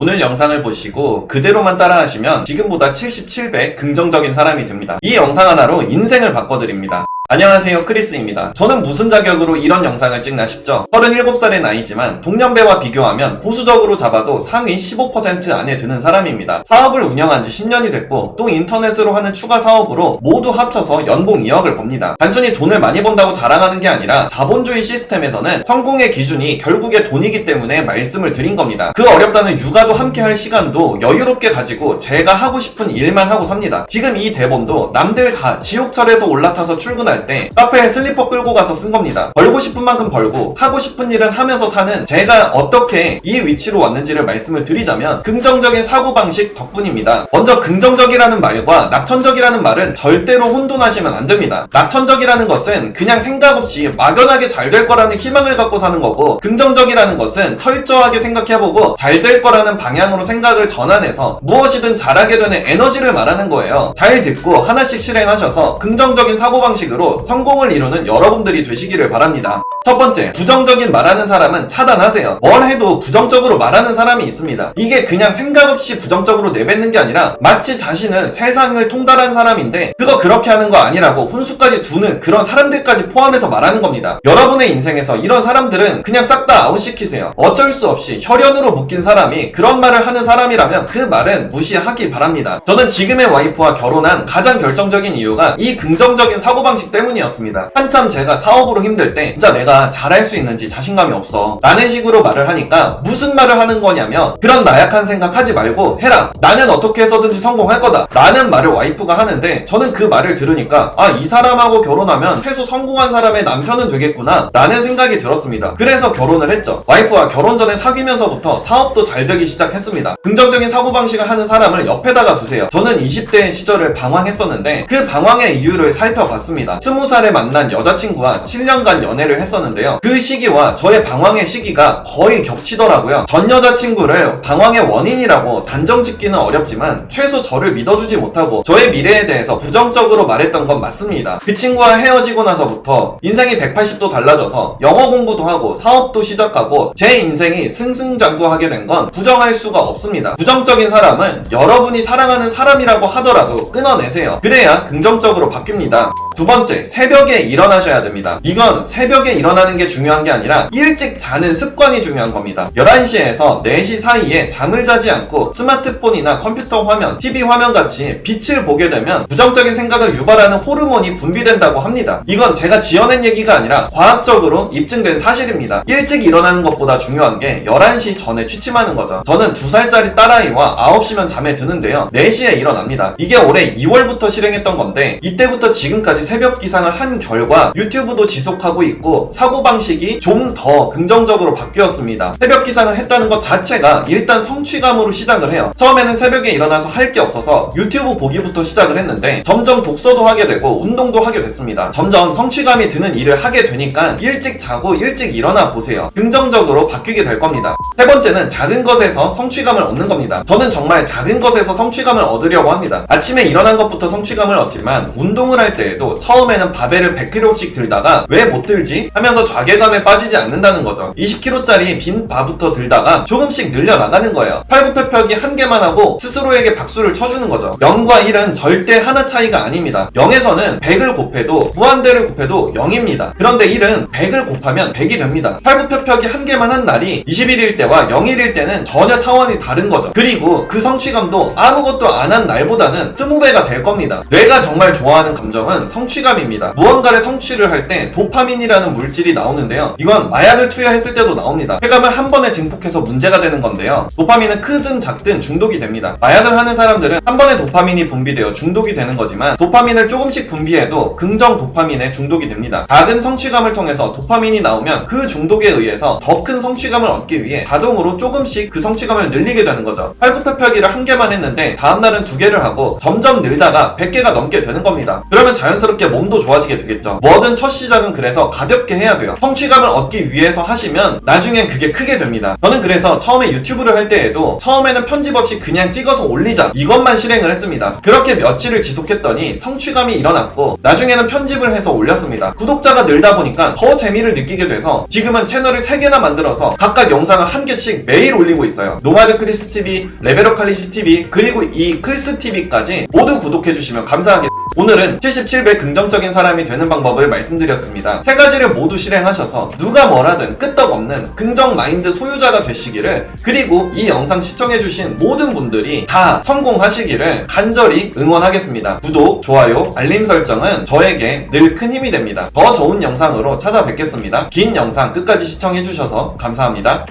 오늘 영상을 보시고 그대로만 따라하시면 지금보다 77배 긍정적인 사람이 됩니다. 이 영상 하나로 인생을 바꿔드립니다. 안녕하세요, 크리스입니다. 저는 무슨 자격으로 이런 영상을 찍나 싶죠? 37살의 나이지만 동년배와 비교하면 보수적으로 잡아도 상위 15% 안에 드는 사람입니다. 사업을 운영한 지 10년이 됐고 또 인터넷으로 하는 추가 사업으로 모두 합쳐서 연봉 2억을 법니다. 단순히 돈을 많이 번다고 자랑하는 게 아니라 자본주의 시스템에서는 성공의 기준이 결국에 돈이기 때문에 말씀을 드린 겁니다. 그 어렵다는 육아도 함께 할 시간도 여유롭게 가지고 제가 하고 싶은 일만 하고 삽니다. 지금 이 대본도 남들 다 지옥철에서 올라타서 출근할 때 카페에 슬리퍼 끌고 가서 쓴 겁니다. 벌고 싶은 만큼 벌고 하고 싶은 일은 하면서 사는 제가 어떻게 이 위치로 왔는지를 말씀을 드리자면 긍정적인 사고방식 덕분입니다. 먼저 긍정적이라는 말과 낙천적이라는 말은 절대로 혼돈하시면 안 됩니다. 낙천적이라는 것은 그냥 생각 없이 막연하게 잘 될 거라는 희망을 갖고 사는 거고, 긍정적이라는 것은 철저하게 생각해보고 잘 될 거라는 방향으로 생각을 전환해서 무엇이든 잘하게 되는 에너지를 말하는 거예요. 잘 듣고 하나씩 실행하셔서 긍정적인 사고방식으로 성공을 이루는 여러분들이 되시기를 바랍니다. 첫 번째, 부정적인 말하는 사람은 차단하세요. 뭘 해도 부정적으로 말하는 사람이 있습니다. 이게 그냥 생각 없이 부정적으로 내뱉는 게 아니라 마치 자신은 세상을 통달한 사람인데 그거 그렇게 하는 거 아니라고 훈수까지 두는 그런 사람들까지 포함해서 말하는 겁니다. 여러분의 인생에서 이런 사람들은 그냥 싹 다 아웃시키세요. 어쩔 수 없이 혈연으로 묶인 사람이 그런 말을 하는 사람이라면 그 말은 무시하기 바랍니다. 저는 지금의 와이프와 결혼한 가장 결정적인 이유가 이 긍정적인 사고방식 때문이었습니다. 한참 제가 사업으로 힘들 때 진짜 내가 잘할 수 있는지 자신감이 없어 라는 식으로 말을 하니까 무슨 말을 하는 거냐면 그런 나약한 생각 하지 말고 해라, 나는 어떻게 해서든지 성공할 거다 라는 말을 와이프가 하는데, 저는 그 말을 들으니까 이 사람하고 결혼하면 최소 성공한 사람의 남편은 되겠구나 라는 생각이 들었습니다. 그래서 결혼을 했죠. 와이프와 결혼 전에 사귀면서부터 사업도 잘 되기 시작했습니다. 긍정적인 사고방식을 하는 사람을 옆에다가 두세요. 저는 20대 시절을 방황했었는데 그 방황의 이유를 살펴봤습니다. 20살에 만난 여자친구와 7년간 연애를 했었는데요. 그 시기와 저의 방황의 시기가 거의 겹치더라고요. 전 여자친구를 방황의 원인이라고 단정짓기는 어렵지만 최소 저를 믿어주지 못하고 저의 미래에 대해서 부정적으로 말했던 건 맞습니다. 그 친구와 헤어지고 나서부터 인생이 180도 달라져서 영어 공부도 하고 사업도 시작하고 제 인생이 승승장구하게 된 건 부정할 수가 없습니다. 부정적인 사람은 여러분이 사랑하는 사람이라고 하더라도 끊어내세요. 그래야 긍정적으로 바뀝니다. 두 번째, 새벽에 일어나셔야 됩니다. 이건 새벽에 일어나는 게 중요한 게 아니라 일찍 자는 습관이 중요한 겁니다. 11시에서 4시 사이에 잠을 자지 않고 스마트폰이나 컴퓨터 화면, TV 화면 같이 빛을 보게 되면 부정적인 생각을 유발하는 호르몬이 분비된다고 합니다. 이건 제가 지어낸 얘기가 아니라 과학적으로 입증된 사실입니다. 일찍 일어나는 것보다 중요한 게 11시 전에 취침하는 거죠. 저는 2살짜리 딸아이와 9시면 잠에 드는데요. 4시에 일어납니다. 이게 올해 2월부터 실행했던 건데 이때부터 지금까지 새벽 기상을 한 결과 유튜브도 지속하고 있고 사고방식이 좀 더 긍정적으로 바뀌었습니다. 새벽 기상을 했다는 것 자체가 일단 성취감으로 시작을 해요. 처음에는 새벽에 일어나서 할 게 없어서 유튜브 보기부터 시작을 했는데 점점 독서도 하게 되고 운동도 하게 됐습니다. 점점 성취감이 드는 일을 하게 되니까 일찍 자고 일찍 일어나 보세요. 긍정적으로 바뀌게 될 겁니다. 세 번째는 작은 것에서 성취감을 얻는 겁니다. 저는 정말 작은 것에서 성취감을 얻으려고 합니다. 아침에 일어난 것부터 성취감을 얻지만 운동을 할 때에도 처음에는 바벨을 100kg씩 들다가 왜 못 들지? 하면서 좌괴감에 빠지지 않는다는 거죠. 20kg짜리 빈 바부터 들다가 조금씩 늘려나가는 거예요. 팔굽혀펴기 한 개만 하고 스스로에게 박수를 쳐주는 거죠. 0과 1은 절대 하나 차이가 아닙니다. 0에서는 100을 곱해도 무한대를 곱해도 0입니다. 그런데 1은 100을 곱하면 100이 됩니다. 팔굽혀펴기 한 개만 한 날이 21일 때와 0일일 때는 전혀 차원이 다른 거죠. 그리고 그 성취감도 아무것도 안 한 날보다는 20배가 될 겁니다. 뇌가 정말 좋아하는 감정은 성취감입니다. 무언가를 성취를 할 때 도파민이라는 물질이 나오는데요. 이건 마약을 투여했을 때도 나옵니다. 쾌감을 한 번에 증폭해서 문제가 되는 건데요. 도파민은 크든 작든 중독이 됩니다. 마약을 하는 사람들은 한 번에 도파민이 분비되어 중독이 되는 거지만 도파민을 조금씩 분비해도 긍정 도파민에 중독이 됩니다. 작은 성취감을 통해서 도파민이 나오면 그 중독에 의해서 더 큰 성취감을 얻기 위해 자동으로 조금씩 그 성취감을 늘리게 되는 거죠. 팔굽혀펴기를 한 개만 했는데 다음날은 2개를 하고 점점 늘다가 100개가 넘게 되는 겁니다. 그러면 자연스럽게 자연스럽게 몸도 좋아지게 되겠죠. 뭐든 첫 시작은 그래서 가볍게 해야 돼요. 성취감을 얻기 위해서 하시면 나중엔 그게 크게 됩니다. 저는 그래서 처음에 유튜브를 할 때에도 처음에는 편집 없이 그냥 찍어서 올리자 이것만 실행을 했습니다. 그렇게 며칠을 지속했더니 성취감이 일어났고 나중에는 편집을 해서 올렸습니다. 구독자가 늘다 보니까 더 재미를 느끼게 돼서 지금은 채널을 3개나 만들어서 각각 영상을 1개씩 매일 올리고 있어요. 노마드 크리스TV, 레벨업 칼리시TV 그리고 이 크리스TV까지 모두 구독해주시면 감사하겠습니다. 오늘은 77배 긍정적인 사람이 되는 방법을 말씀드렸습니다. 3가지를 모두 실행하셔서 누가 뭐라든 끄떡없는 긍정 마인드 소유자가 되시기를, 그리고 이 영상 시청해주신 모든 분들이 다 성공하시기를 간절히 응원하겠습니다. 구독, 좋아요, 알림 설정은 저에게 늘 큰 힘이 됩니다. 더 좋은 영상으로 찾아뵙겠습니다. 긴 영상 끝까지 시청해주셔서 감사합니다.